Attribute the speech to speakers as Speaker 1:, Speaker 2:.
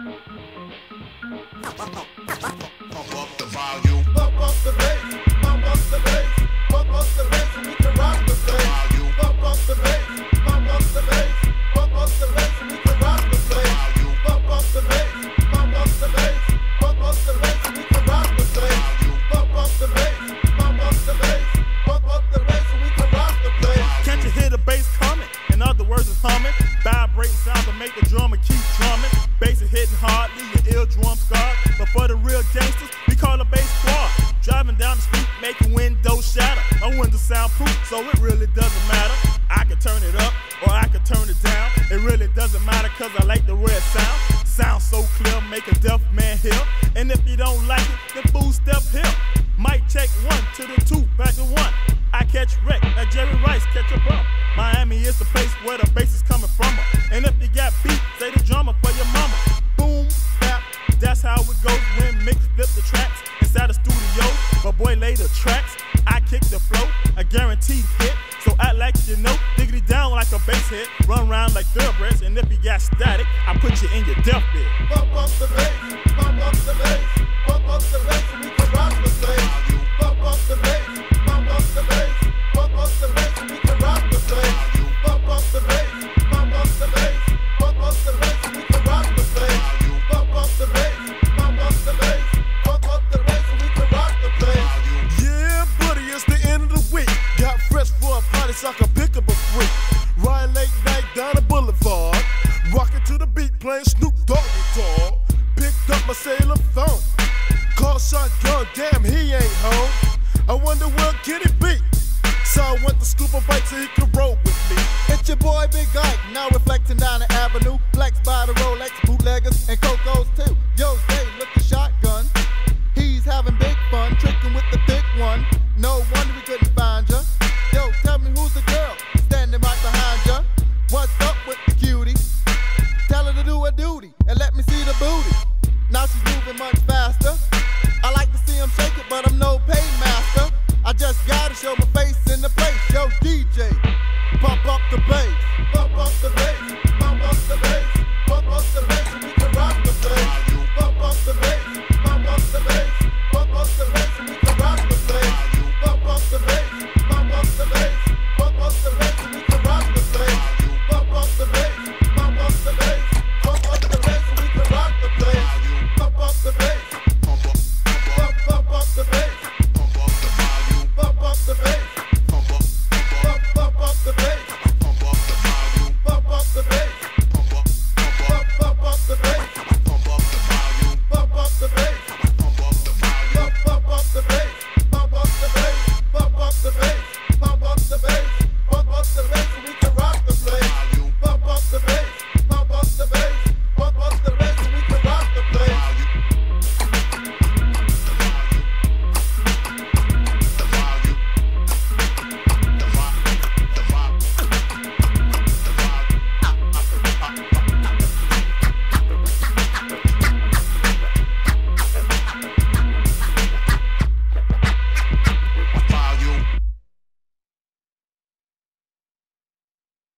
Speaker 1: Pump up the volume.
Speaker 2: Pump up the bass, pump up the bass, pump up the bass, and we can rock the place. Pump up the bass, pump up the bass, pump up the bass, and we can rock the place. Pump up the bass, pump up the bass, pump up the bass, and we can rock the place. Pump up the bass, pump up the bass, pump up the bass, and we can rock the place.
Speaker 3: Can't you hear the bass coming? In other words, it's humming. Vibrating sound to make the drummer keep drumming. Bass is hitting hard, leave your eardrum scarred. But for the real gangsters, we call a bass squad. Driving down the street, making windows shatter. My windows soundproof, so it really doesn't matter. I can turn it up, or I can turn it down. It really doesn't matter, cause I like the way it sound. Sounds so clear, make a deaf man hear. And if you don't like it, then fool step here. Mic check 1 to the 2, back to 1. I catch wreck, like Jerry Rice catch a bump. Miami is the place where the bass is coming from. And if you got beat, say the drummer for your mama. Boom, bap, that's how it goes when Mixx flip the tracks inside the studio. But boy, lay the tracks, I kick the flow, a guaranteed hit. So act like you know, diggity down like a bass head, run around like thoroughbreds. And if you got static, I put you in your deathbed.
Speaker 2: Pump up the bass, pump up the bass, pump up the bass, and we can rock the place. Pump up the bass, pump up the bass, pump up the bass, and we can rock the place. Pump up the bass, pump up the bass, pump up the bass, and we can rock the place. Pump up the bass, pump up the bass, pump up the bass, and we can rock the place.
Speaker 4: Yeah, buddy, it's the end of the week. Got fresh for a party, so I can pick up a freak. Riding late night down the boulevard, rocking to the beat, playing Snoop